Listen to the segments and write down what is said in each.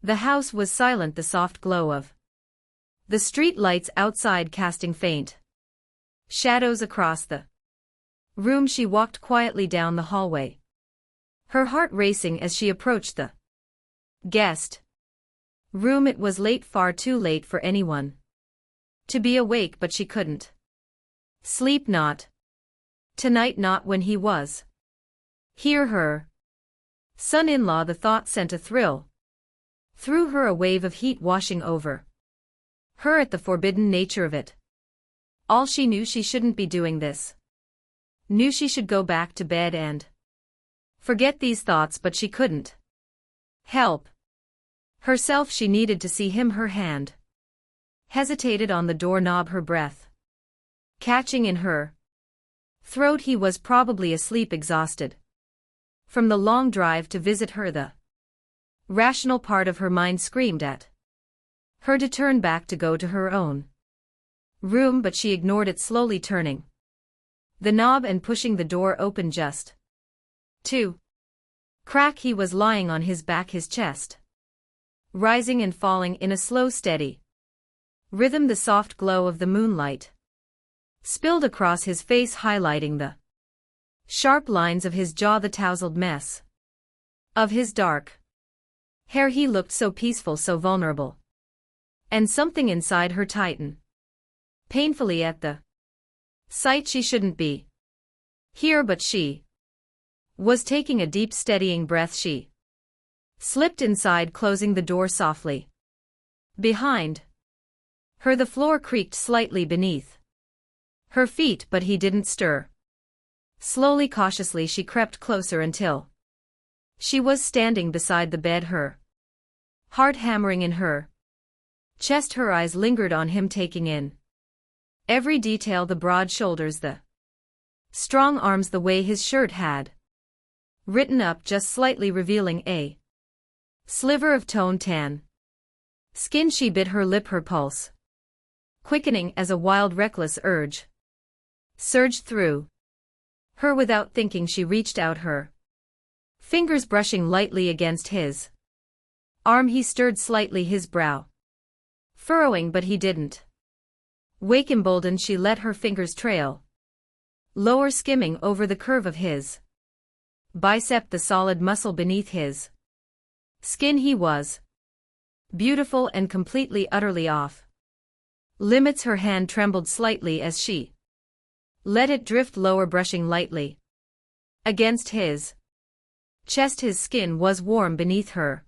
The house was silent, the soft glow of the street lights outside casting faint shadows across the room. She walked quietly down the hallway, her heart racing as she approached the guest room. It was late, far too late for anyone to be awake, but she couldn't sleep, not tonight, not when he was here, her son-in-law. The thought sent a thrill through her, a wave of heat washing over her at the forbidden nature of it. All she knew, she shouldn't be doing this. Knew she should go back to bed and forget these thoughts, but she couldn't help herself. She needed to see him. Her hand hesitated on the doorknob, her breath catching in her throat. He was probably asleep, exhausted from the long drive to visit her. The rational part of her mind screamed at her to turn back, to go to her own room, but she ignored it, slowly turning the knob and pushing the door open just to crack. He was lying on his back, his chest rising and falling in a slow, steady rhythm. The soft glow of the moonlight spilled across his face, highlighting the sharp lines of his jaw, the tousled mess of his dark hair. He looked so peaceful, so vulnerable, and something inside her tightened painfully at the sight. She shouldn't be here, but she was taking a deep, steadying breath. She slipped inside, closing the door softly behind her. The floor creaked slightly beneath her feet, but he didn't stir. Slowly, cautiously, she crept closer until she was standing beside the bed, her heart hammering in her chest. Her eyes lingered on him, taking in every detail: the broad shoulders, the strong arms, the way his shirt had written up just slightly, revealing a sliver of toned tan skin. She bit her lip, her pulse quickening as a wild, reckless urge surged through her. Without thinking, she reached out, her fingers brushing lightly against his arm. He stirred slightly, his brow furrowing, but he didn't wake. Emboldened, she let her fingers trail lower, skimming over the curve of his bicep, the solid muscle beneath his skin. He was beautiful and completely, utterly off limits. Her hand trembled slightly as she let it drift lower, brushing lightly against his chest. His skin was warm beneath her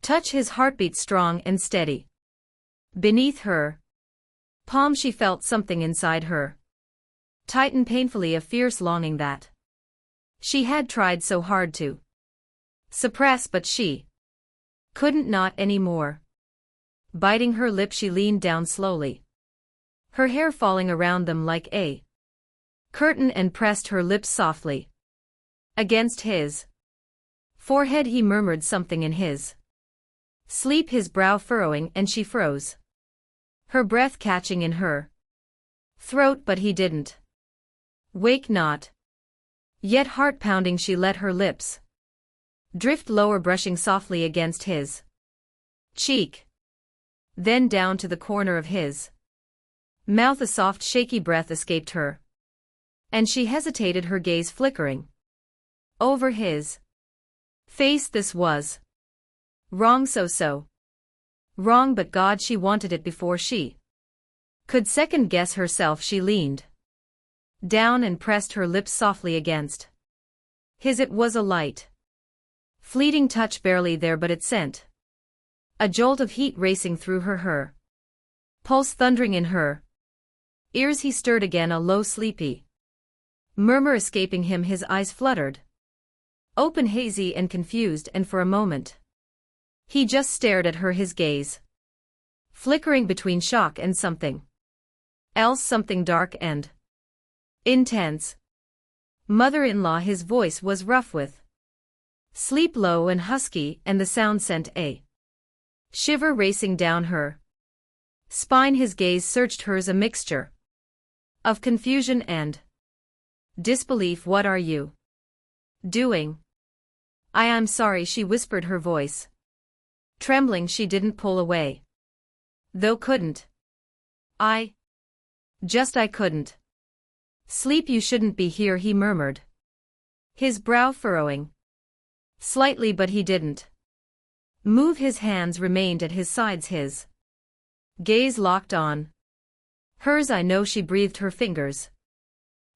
touch, his heartbeat strong and steady beneath her palm. She felt something inside her tighten painfully, a fierce longing that she had tried so hard to suppress, but she couldn't, not anymore. Biting her lip, she leaned down slowly, her hair falling around them like a curtain, and pressed her lips softly against his forehead. He murmured something in his sleep, his brow furrowing, and she froze, her breath catching in her throat, but he didn't wake, not yet. Heart pounding, she let her lips drift lower, brushing softly against his cheek, then down to the corner of his mouth. A soft, shaky breath escaped her, and she hesitated, her gaze flickering over his face. This was wrong, so wrong, but God, she wanted it before she could second guess herself. She leaned down and pressed her lips softly against his. It was a light, fleeting touch, barely there, but it sent a jolt of heat racing through her pulse thundering in her ears. He stirred again, a low, sleepy murmur escaping him. His eyes fluttered open, hazy and confused, and for a moment he just stared at her, his gaze flickering between shock and something else, something dark and intense. Mother-in-law, his voice was rough with sleep, low and husky, and the sound sent a shiver racing down her spine. His gaze searched hers, a mixture of confusion and disbelief. What are you doing? I'm sorry, she whispered, her voice Trembling, she didn't pull away. Though couldn't. I couldn't. Sleep, you shouldn't be here, he murmured. His brow furrowing slightly, but he didn't move. His hands remained at his sides, his gaze locked on hers. I know, she breathed, her fingers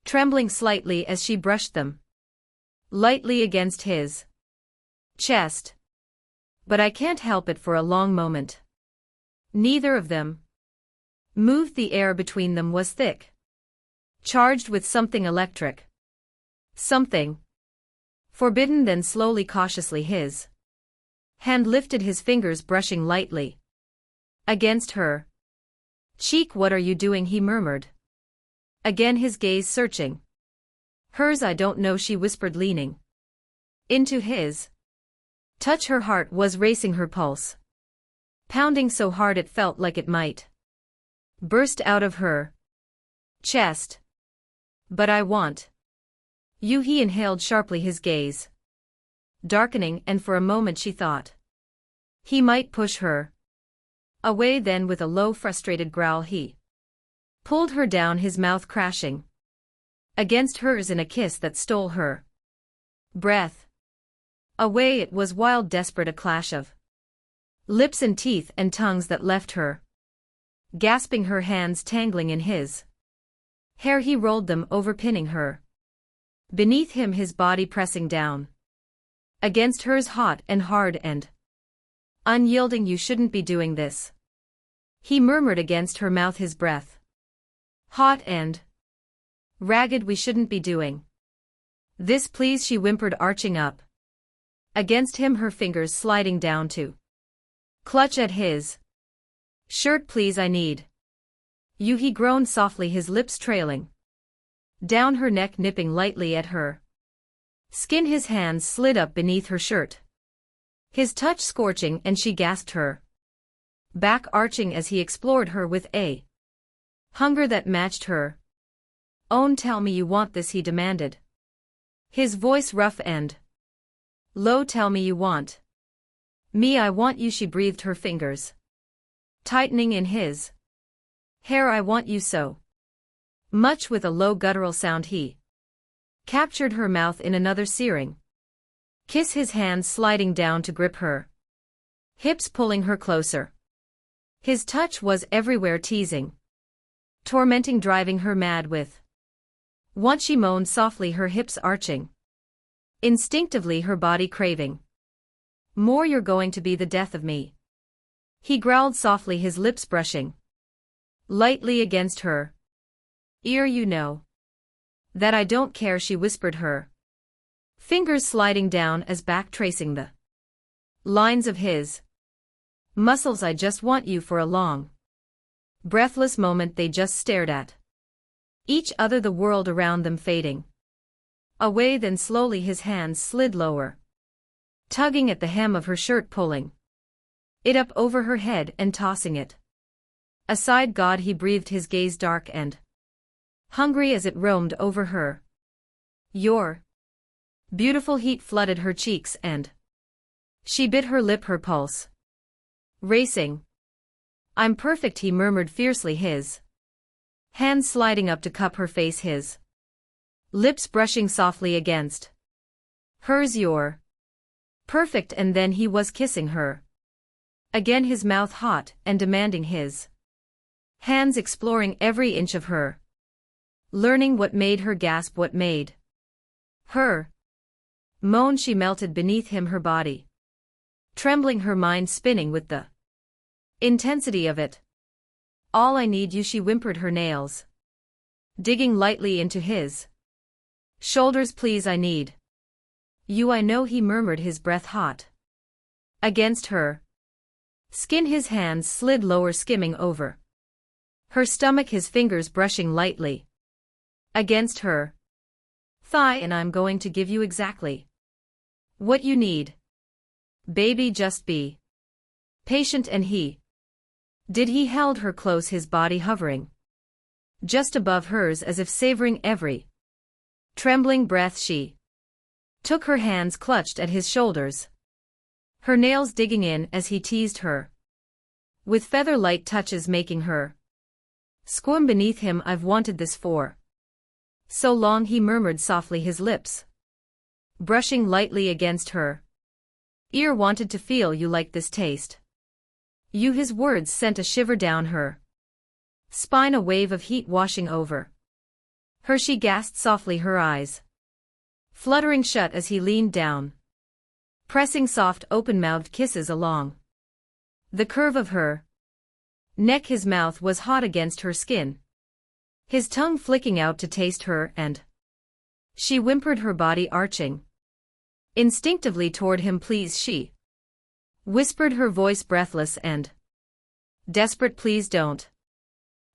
trembling slightly as she brushed them lightly against his chest. But I can't help it. For a long moment neither of them moved. The air between them was thick, charged with something electric, something forbidden. Then slowly, cautiously, his hand lifted, his fingers brushing lightly against her cheek. What are you doing, he murmured, again his gaze searching hers. I don't know, she whispered, leaning into his touch. Her heart was racing, her pulse pounding so hard it felt like it might burst out of her chest. But I want you, he inhaled sharply, his gaze darkening, and for a moment she thought he might push her away. Then with a low, frustrated growl, he pulled her down, his mouth crashing against hers in a kiss that stole her breath away. It was wild, desperate, a clash of lips and teeth and tongues that left her gasping, her hands tangling in his hair. He rolled them over, pinning her beneath him, his body pressing down against hers, hot and hard and unyielding. You shouldn't be doing this, he murmured against her mouth, his breath hot and ragged. We shouldn't be doing this, please, she whimpered, arching up against him, her fingers sliding down to clutch at his shirt. Please, I need you, he groaned softly, his lips trailing down her neck, nipping lightly at her skin. His hands slid up beneath her shirt, his touch scorching, and she gasped, her back arching as he explored her with a hunger that matched her own. Tell me you want this, he demanded, his voice rough and low. Tell me you want me. I want you, she breathed, her fingers tightening in his hair. I want you so much. With a low, guttural sound, he captured her mouth in another searing kiss, his hands sliding down to grip her hips, pulling her closer. His touch was everywhere, teasing, tormenting, driving her mad with want. She moaned softly, her hips arching instinctively, her body craving more. You're going to be the death of me, he growled softly, his lips brushing lightly against her ear. You know that I don't care, she whispered, her fingers sliding down as back, tracing the lines of his muscles. I just want you. For a long, breathless moment they just stared at each other, the world around them fading away. Then slowly his hands slid lower, tugging at the hem of her shirt, pulling it up over her head and tossing it aside. God, he breathed, his gaze dark and hungry as it roamed over her. Your beautiful, heat flooded her cheeks, and she bit her lip, her pulse racing. I'm perfect, he murmured fiercely, his hands sliding up to cup her face, his lips brushing softly against hers. You're perfect. And then he was kissing her again, his mouth hot and demanding, his hands exploring every inch of her, learning what made her gasp, what made her moan. She melted beneath him, her body trembling, her mind spinning with the intensity of it. All I need you, she whimpered, her nails digging lightly into his shoulders. Please, I need you. I know, he murmured, his breath hot against her skin. His hands slid lower, skimming over her stomach, his fingers brushing lightly against her thigh. And I'm going to give you exactly what you need, baby, just be patient. And he held her close, his body hovering just above hers as if savoring every trembling breath. She took her hands, clutched at his shoulders, her nails digging in as he teased her, with feather-light touches making her squirm beneath him. I've wanted this for so long, he murmured softly, his lips brushing lightly against her ear. Wanted to feel you like this, taste you. His words sent a shiver down her spine, a wave of heat washing over her. She gasped softly, her eyes fluttering shut as he leaned down, pressing soft open-mouthed kisses along the curve of her neck. His mouth was hot against her skin, his tongue flicking out to taste her, and she whimpered, her body arching instinctively toward him. Please, she whispered, her voice breathless and desperate. Please don't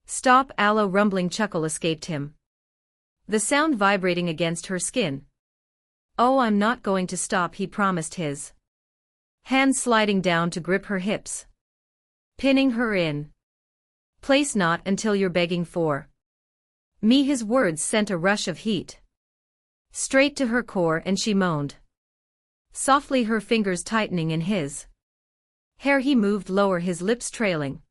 stop. A low rumbling chuckle escaped him, the sound vibrating against her skin. Oh, I'm not going to stop, he promised, his hands sliding down to grip her hips, pinning her in place. Not until you're begging for me. His words sent a rush of heat straight to her core, and she moaned softly, her fingers tightening in his hair. He moved lower, his lips trailing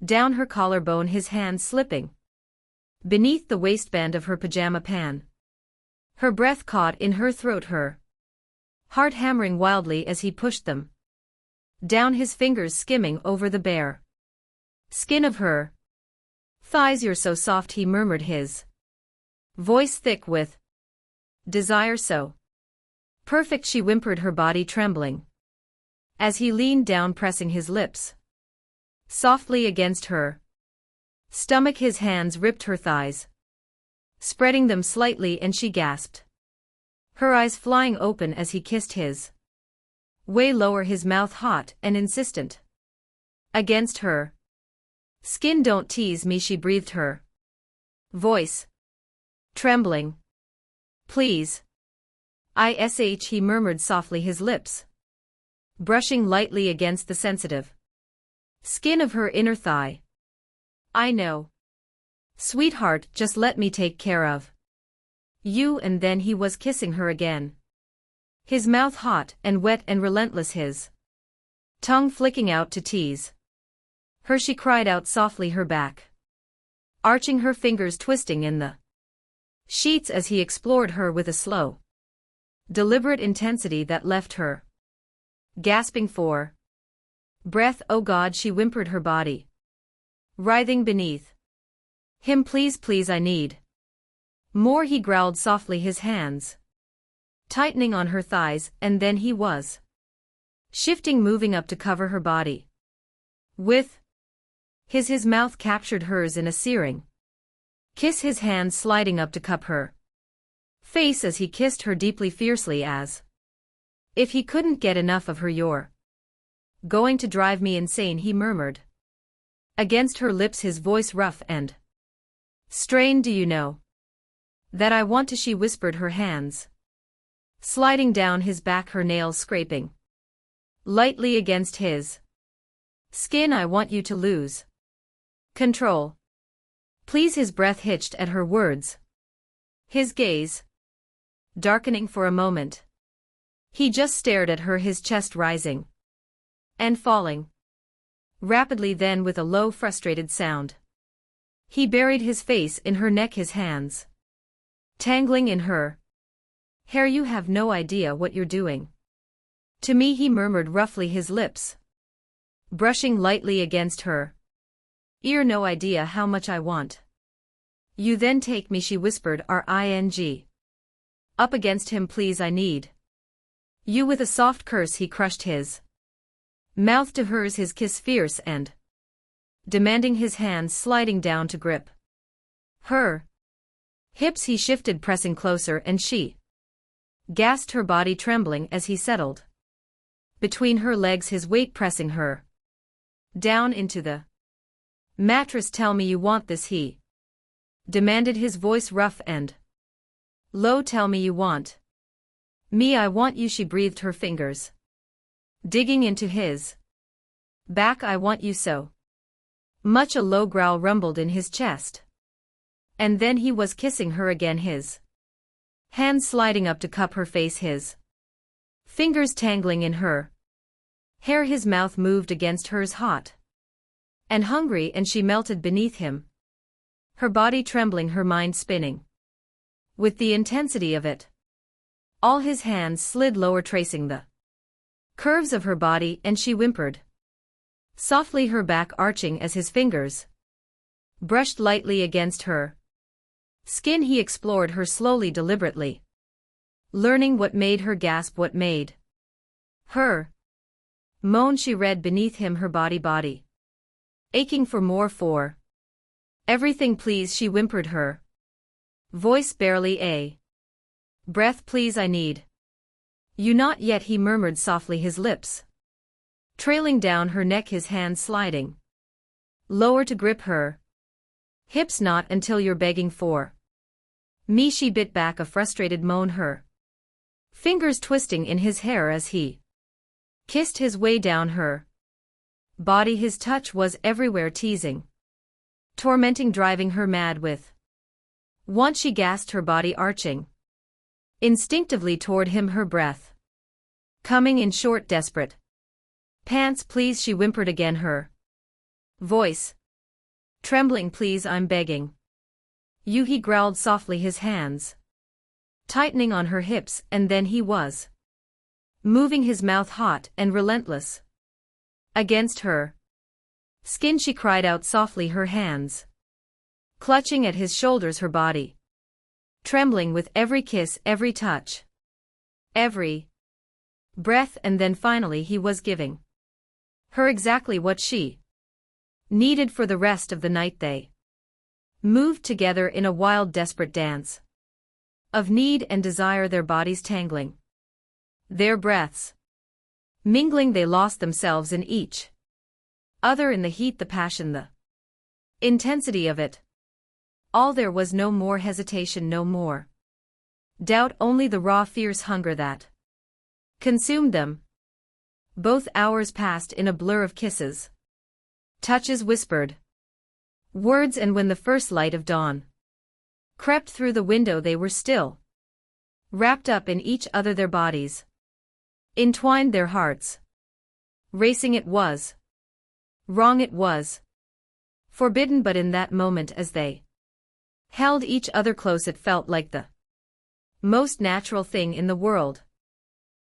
down her collarbone, his hands slipping beneath the waistband of her pajama pan. Her breath caught in her throat, her heart hammering wildly as he pushed them down, his fingers skimming over the bare skin of her thighs. You're so soft, he murmured, his voice thick with desire. So perfect, she whimpered, her body trembling as he leaned down, pressing his lips softly against her stomach. His hands ripped her thighs, spreading them slightly, and she gasped, her eyes flying open as he kissed his way lower, his mouth hot and insistent against her skin. Don't tease me, she breathed, her voice trembling. Please. He murmured softly, his lips brushing lightly against the sensitive skin of her inner thigh. I know, sweetheart, just let me take care of you. And then he was kissing her again, his mouth hot and wet and relentless, his tongue flicking out to tease her. She cried out softly, her back arching, her fingers twisting in the sheets as he explored her with a slow, deliberate intensity that left her gasping for breath. Oh God, she whimpered, her body writhing beneath him. Please, please, I need more, he growled softly, his hands tightening on her thighs. And then he was shifting, moving up to cover her body with his mouth captured hers in a searing kiss, his hands sliding up to cup her face as he kissed her deeply, fiercely, as if he couldn't get enough of her. You're going to drive me insane, he murmured against her lips, his voice rough and strained. Do you know that I want to? She whispered, her hands sliding down his back, her nails scraping lightly against his skin. I want you to lose control, please. His breath hitched at her words, his gaze darkening for a moment. He just stared at her, his chest rising and falling rapidly. Then, with a low, frustrated sound, he buried his face in her neck, his hands tangling in her hair. You have no idea what you're doing to me, he murmured roughly, his lips brushing lightly against her ear. No idea how much I want you. Then take me, she whispered, ring up against him. Please, I need you. With a soft curse, he crushed his mouth to hers, his kiss fierce and demanding, his hands sliding down to grip her hips. He shifted, pressing closer, and she gasped, her body trembling as he settled between her legs, his weight pressing her down into the mattress. Tell me you want this, he demanded, his voice rough and low. Tell me you want me. I want you, she breathed, her fingers digging into his back. I want you so much. A low growl rumbled in his chest, and then he was kissing her again, his hands sliding up to cup her face, his fingers tangling in her Hair his mouth moved against hers hot and hungry, and she melted beneath him. Her body trembling, her mind spinning with the intensity of it. All his hands slid lower, tracing the curves of her body, and she whimpered softly, her back arching as his fingers brushed lightly against her skin. He explored her slowly, deliberately, learning what made her gasp, what made her moan. She read beneath him, her body aching for more, for everything. Please, she whimpered, her voice barely a breath. Please, I need you. Not yet, he murmured softly, his lips trailing down her neck, his hands sliding lower to grip her hips. Not until you're begging for me, she bit back a frustrated moan, her fingers twisting in his hair as he kissed his way down her body. His touch was everywhere, teasing, tormenting, driving her mad with want. She gasped, her body arching instinctively toward him, her breath coming in short, desperate pants. Please, she whimpered again, her voice trembling. Please, I'm begging you, he growled softly, his hands tightening on her hips, and then he was moving, his mouth hot and relentless against her skin. She cried out softly, her hands clutching at his shoulders, her body trembling with every kiss, every touch, every breath. And then finally he was giving her exactly what she needed for the rest of the night. They moved together in a wild, desperate dance of need and desire, their bodies tangling, their breaths mingling. They lost themselves in each other, in the heat, the passion, the intensity of it all. There was no more hesitation, no more doubt, only the raw, fierce hunger that consumed them both. Hours passed in a blur of kisses, touches, whispered words, and when the first light of dawn crept through the window, they were still wrapped up in each other, their bodies entwined, their hearts racing. It was wrong, it was forbidden, but in that moment, as they held each other close, it felt like the most natural thing in the world.